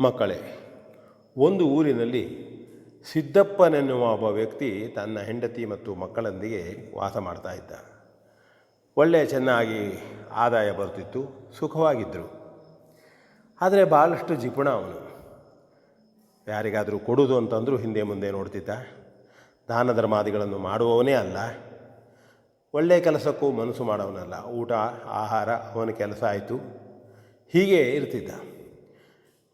ಮಕ್ಕಳೇ, ಒಂದು ಊರಿನಲ್ಲಿ ಸಿದ್ದಪ್ಪನೆನ್ನುವ ಒಬ್ಬ ವ್ಯಕ್ತಿ ತನ್ನ ಹೆಂಡತಿ ಮತ್ತು ಮಕ್ಕಳೊಂದಿಗೆ ವಾಸ ಮಾಡ್ತಾ ಇದ್ದ. ಒಳ್ಳೆಯ ಚೆನ್ನಾಗಿ ಆದಾಯ ಬರ್ತಿತ್ತು, ಸುಖವಾಗಿದ್ದರು. ಆದರೆ ಭಾಳಷ್ಟು ಜಿಪುಣ ಅವನು. ಯಾರಿಗಾದರೂ ಕೊಡುವುದು ಅಂತಂದರೂ ಹಿಂದೆ ಮುಂದೆ ನೋಡ್ತಿದ್ದ. ದಾನ ಧರ್ಮಾದಿಗಳನ್ನು ಮಾಡುವವನೇ ಅಲ್ಲ, ಒಳ್ಳೆಯ ಕೆಲಸಕ್ಕೂ ಮನಸ್ಸು ಮಾಡೋವನಲ್ಲ. ಊಟ ಆಹಾರ ಅವನ ಕೆಲಸ ಆಯಿತು, ಹೀಗೆ ಇರ್ತಿದ್ದ.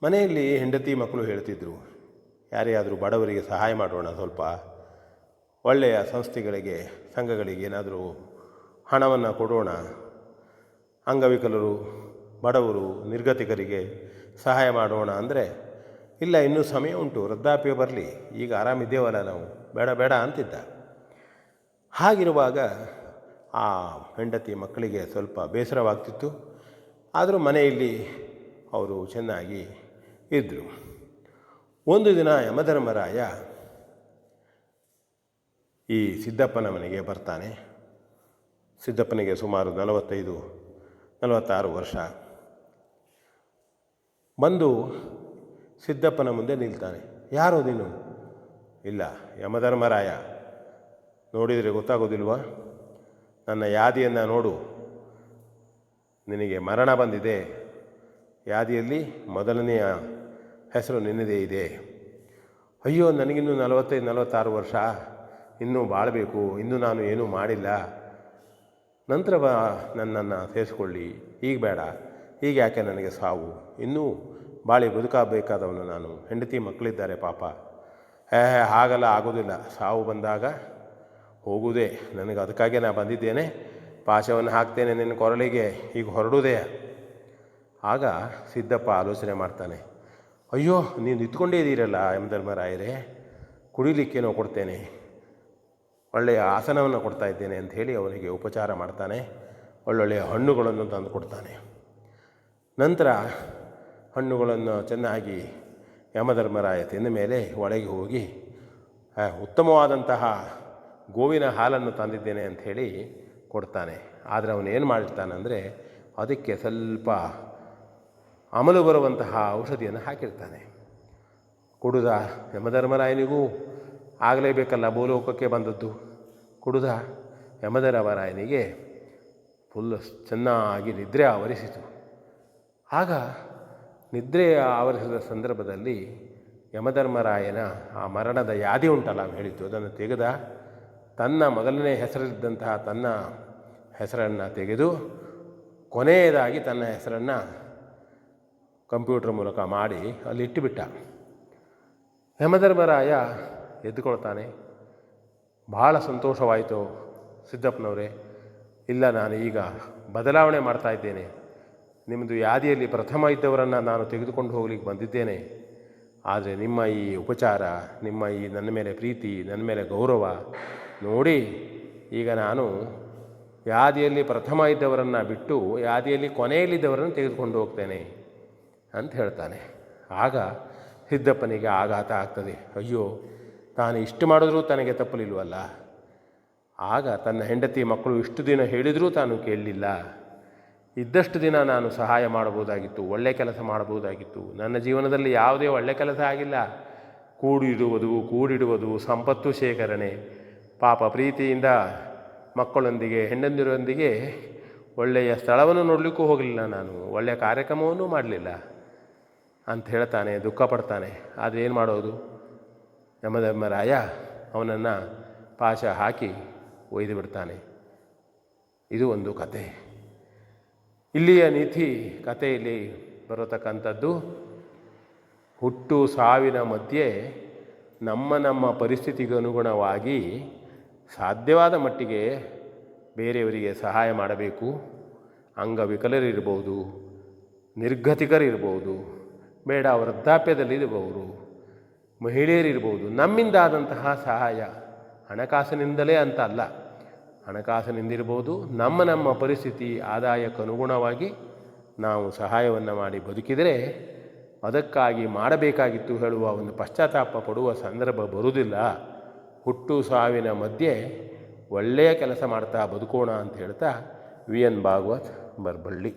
ಮನೆಯಲ್ಲಿ ಹೆಂಡತಿ ಮಕ್ಕಳು ಹೇಳ್ತಿದ್ರು, ಯಾರಿಗಾದರೂ ಬಡವರಿಗೆ ಸಹಾಯ ಮಾಡೋಣ, ಸ್ವಲ್ಪ ಒಳ್ಳೆಯ ಸಂಸ್ಥೆಗಳಿಗೆ ಸಂಘಗಳಿಗೆ ಏನಾದರೂ ಹಣವನ್ನು ಕೊಡೋಣ, ಅಂಗವಿಕಲರು ಬಡವರು ನಿರ್ಗತಿಕರಿಗೆ ಸಹಾಯ ಮಾಡೋಣ ಅಂದರೆ, ಇಲ್ಲ ಇನ್ನೂ ಸಮಯ ಉಂಟು, ವೃದ್ಧಾಪ್ಯ ಬರಲಿ, ಈಗ ಆರಾಮಿದ್ದೇವಲ್ಲ ನಾವು, ಬೇಡ ಬೇಡ ಅಂತಿದ್ದ. ಹಾಗಿರುವಾಗ ಆ ಹೆಂಡತಿ ಮಕ್ಕಳಿಗೆ ಸ್ವಲ್ಪ ಬೇಸರವಾಗ್ತಿತ್ತು. ಆದರೂ ಮನೆಯಲ್ಲಿ ಅವರು ಚೆನ್ನಾಗಿ ಇದ್ದರು. ಒಂದು ದಿನ ಯಮಧರ್ಮರಾಯ ಈ ಸಿದ್ದಪ್ಪನ ಮನೆಗೆ ಬರ್ತಾನೆ. ಸಿದ್ದಪ್ಪನಿಗೆ ಸುಮಾರು 45-46 ವರ್ಷ. ಬಂದು ಸಿದ್ದಪ್ಪನ ಮುಂದೆ ನಿಲ್ತಾನೆ. ಯಾರು ನೀನು? ಇಲ್ಲ, ಯಮಧರ್ಮರಾಯ. ನೋಡಿದರೆ ಗೊತ್ತಾಗೋದಿಲ್ವಾ? ನನ್ನ ಯಾದಿಯನ್ನು ನೋಡು, ನಿನಗೆ ಮರಣ ಬಂದಿದೆ. ಯಾದಿಯಲ್ಲಿ ಮೊದಲನೆಯ ಹೆಸರು ನಿನ್ನದೇ ಇದೆ. ಅಯ್ಯೋ, ನನಗಿನ್ನೂ 45-46 ವರ್ಷ, ಇನ್ನೂ ಬಾಳಬೇಕು, ಇನ್ನೂ ನಾನು ಏನೂ ಮಾಡಿಲ್ಲ, ನಂತರ ನನ್ನನ್ನು ಸೇರಿಸ್ಕೊಳ್ಳಿ, ಈಗ ಬೇಡ, ಈಗ ಯಾಕೆ ನನಗೆ ಸಾವು, ಇನ್ನೂ ಬಾಳಿ ಬದುಕಬೇಕಾದವನು ನಾನು, ಹೆಂಡತಿ ಮಕ್ಕಳಿದ್ದಾರೆ ಪಾಪ. ಹಾಗಲ್ಲ, ಆಗೋದಿಲ್ಲ, ಸಾವು ಬಂದಾಗ ಹೋಗುವುದೇ, ನನಗೆ ಅದಕ್ಕಾಗಿ ನಾನು ಬಂದಿದ್ದೇನೆ, ಪಾಶವನ್ನು ಹಾಕ್ತೇನೆ ನಿನ್ನ ಕೊರಳಿಗೆ, ಈಗ ಹೊರಡುವುದೇ. ಆಗ ಸಿದ್ದಪ್ಪ ಆಲೋಚನೆ ಮಾಡ್ತಾನೆ. ಅಯ್ಯೋ, ನೀವು ನಿಂತ್ಕೊಂಡೇ ಇದ್ದೀರಲ್ಲ ಯಮಧರ್ಮರಾಯರೇ, ಕುಡಿಲಿಕ್ಕೇನೋ ಕೊಡ್ತೇನೆ, ಒಳ್ಳೆಯ ಆಸನವನ್ನು ಕೊಡ್ತಾ ಇದ್ದೇನೆ ಅಂಥೇಳಿ ಅವನಿಗೆ ಉಪಚಾರ ಮಾಡ್ತಾನೆ. ಒಳ್ಳೊಳ್ಳೆಯ ಹಣ್ಣುಗಳನ್ನು ತಂದು ಕೊಡ್ತಾನೆ. ನಂತರ ಹಣ್ಣುಗಳನ್ನು ಚೆನ್ನಾಗಿ ಯಮಧರ್ಮರಾಯ ತಿಂದ ಮೇಲೆ ಒಳಗೆ ಹೋಗಿ ಉತ್ತಮವಾದಂತಹ ಗೋವಿನ ಹಾಲನ್ನು ತಂದಿದ್ದೇನೆ ಅಂಥೇಳಿ ಕೊಡ್ತಾನೆ. ಆದರೆ ಅವನೇನು ಮಾಡಿರ್ತಾನಂದರೆ, ಅದಕ್ಕೆ ಸ್ವಲ್ಪ ಅಮಲು ಬರುವಂತಹ ಔಷಧಿಯನ್ನು ಹಾಕಿರ್ತಾನೆ. ಕುಡುದ ಯಮಧರ್ಮರಾಯನಿಗೂ ಆಗಲೇಬೇಕಲ್ಲ, ಭೂಲೋಕಕ್ಕೆ ಬಂದದ್ದು. ಕುಡುದ ಯಮಧರ್ಮರಾಯನಿಗೆ ಫುಲ್ ಚೆನ್ನಾಗಿ ನಿದ್ರೆ ಆವರಿಸಿತು. ಆಗ ನಿದ್ರೆ ಆವರಿಸಿದ ಸಂದರ್ಭದಲ್ಲಿ ಯಮಧರ್ಮರಾಯನ ಆ ಮರಣದ ಯಾದಿ ಉಂಟಲ್ಲ ಹೇಳಿದ್ದು, ಅದನ್ನು ತೆಗೆದ, ತನ್ನ ಮೊದಲನೇ ಹೆಸರಿದ್ದಂತಹ ತನ್ನ ಹೆಸರನ್ನು ತೆಗೆದು ಕೊನೆಯದಾಗಿ ತನ್ನ ಹೆಸರನ್ನು ಕಂಪ್ಯೂಟರ್ ಮೂಲಕ ಮಾಡಿ ಅಲ್ಲಿ ಇಟ್ಟುಬಿಟ್ಟ. ಯಮಧರ್ಮರಾಯ ಎದ್ದುಕೊಳ್ತಾನೆ. ಭಾಳ ಸಂತೋಷವಾಯಿತು ಸಿದ್ದಪ್ಪನವರೇ, ಇಲ್ಲ, ನಾನು ಈಗ ಬದಲಾವಣೆ ಮಾಡ್ತಾ ಇದ್ದೇನೆ, ನಿಮ್ಮದು ಯಾದಿಯಲ್ಲಿ ಪ್ರಥಮ ಇದ್ದವರನ್ನು ನಾನು ತೆಗೆದುಕೊಂಡು ಹೋಗ್ಲಿಕ್ಕೆ ಬಂದಿದ್ದೇನೆ. ಆದರೆ ನಿಮ್ಮ ಈ ಉಪಚಾರ, ನಿಮ್ಮ ಈ ನನ್ನ ಮೇಲೆ ಪ್ರೀತಿ, ನನ್ನ ಮೇಲೆ ಗೌರವ ನೋಡಿ ಈಗ ನಾನು ಯಾದಿಯಲ್ಲಿ ಪ್ರಥಮ ಇದ್ದವರನ್ನು ಬಿಟ್ಟು ಯಾದಿಯಲ್ಲಿ ಕೊನೆಯಲ್ಲಿದ್ದವರನ್ನು ತೆಗೆದುಕೊಂಡು ಹೋಗ್ತೇನೆ ಅಂತ ಹೇಳ್ತಾನೆ. ಆಗ ಸಿದ್ದಪ್ಪನಿಗೆ ಆಘಾತ ಆಗ್ತದೆ. ಅಯ್ಯೋ, ತಾನು ಇಷ್ಟು ಮಾಡಿದ್ರೂ ತನಗೆ ತಪ್ಪಲಿಲ್ವಲ್ಲ. ಆಗ ತನ್ನ ಹೆಂಡತಿ ಮಕ್ಕಳು ಇಷ್ಟು ದಿನ ಹೇಳಿದರೂ ತಾನು ಕೇಳಲಿಲ್ಲ. ಇದ್ದಷ್ಟು ದಿನ ನಾನು ಸಹಾಯ ಮಾಡಬಹುದಾಗಿತ್ತು, ಒಳ್ಳೆಯ ಕೆಲಸ ಮಾಡಬಹುದಾಗಿತ್ತು. ನನ್ನ ಜೀವನದಲ್ಲಿ ಯಾವುದೇ ಒಳ್ಳೆಯ ಕೆಲಸ ಆಗಿಲ್ಲ. ಕೂಡಿಡುವುದು, ಸಂಪತ್ತು ಶೇಖರಣೆ, ಪಾಪ ಪ್ರೀತಿಯಿಂದ ಮಕ್ಕಳೊಂದಿಗೆ ಹೆಂಡಂದಿರೊಂದಿಗೆ ಒಳ್ಳೆಯ ಸ್ಥಳವನ್ನು ನೋಡಲಿಕ್ಕೂ ಹೋಗಲಿಲ್ಲ, ನಾನು ಒಳ್ಳೆಯ ಕಾರ್ಯಕ್ರಮವನ್ನೂ ಮಾಡಲಿಲ್ಲ ಅಂತ ಹೇಳ್ತಾನೆ, ದುಃಖ ಪಡ್ತಾನೆ. ಆದರೆ ಏನು ಮಾಡೋದು? ಯಮಧರ್ಮರಾಯ ಅವನನ್ನು ಪಾಶ ಹಾಕಿ ಒಯ್ದು ಬಿಡ್ತಾನೆ. ಇದು ಒಂದು ಕತೆ. ಇಲ್ಲಿಯ ನೀತಿ ಕಥೆಯಲ್ಲಿ ಬರತಕ್ಕಂಥದ್ದು, ಹುಟ್ಟು ಸಾವಿನ ಮಧ್ಯೆ ನಮ್ಮ ಪರಿಸ್ಥಿತಿಗೆ ಅನುಗುಣವಾಗಿ ಸಾಧ್ಯವಾದ ಮಟ್ಟಿಗೆ ಬೇರೆಯವರಿಗೆ ಸಹಾಯ ಮಾಡಬೇಕು. ಅಂಗವಿಕಲರಿರ್ಬೋದು, ನಿರ್ಗತಿಕರಿರ್ಬೋದು, ಬೇಡ ವೃದ್ಧಾಪ್ಯದಲ್ಲಿರಬಹುದು, ಮಹಿಳೆಯರಿರ್ಬೋದು, ನಮ್ಮಿಂದಾದಂತಹ ಸಹಾಯ ಹಣಕಾಸಿನಿಂದಲೇ ಅಂತ ಅಲ್ಲ, ಹಣಕಾಸಿನಿಂದಿರ್ಬೋದು, ನಮ್ಮ ಪರಿಸ್ಥಿತಿ ಆದಾಯಕ್ಕನುಗುಣವಾಗಿ ನಾವು ಸಹಾಯವನ್ನು ಮಾಡಿ ಬದುಕಿದರೆ ಅದಕ್ಕಾಗಿ ಮಾಡಬೇಕಾಗಿತ್ತು ಹೇಳುವ ಒಂದು ಪಶ್ಚಾತ್ತಾಪ ಪಡುವ ಸಂದರ್ಭ ಬರುವುದಿಲ್ಲ. ಹುಟ್ಟು ಸಾವಿನ ಮಧ್ಯೆ ಒಳ್ಳೆಯ ಕೆಲಸ ಮಾಡ್ತಾ ಬದುಕೋಣ ಅಂತ ಹೇಳ್ತಾ ವಿ ಎನ್ ಭಾಗವತ್, ಬರಬಳ್ಳಿ.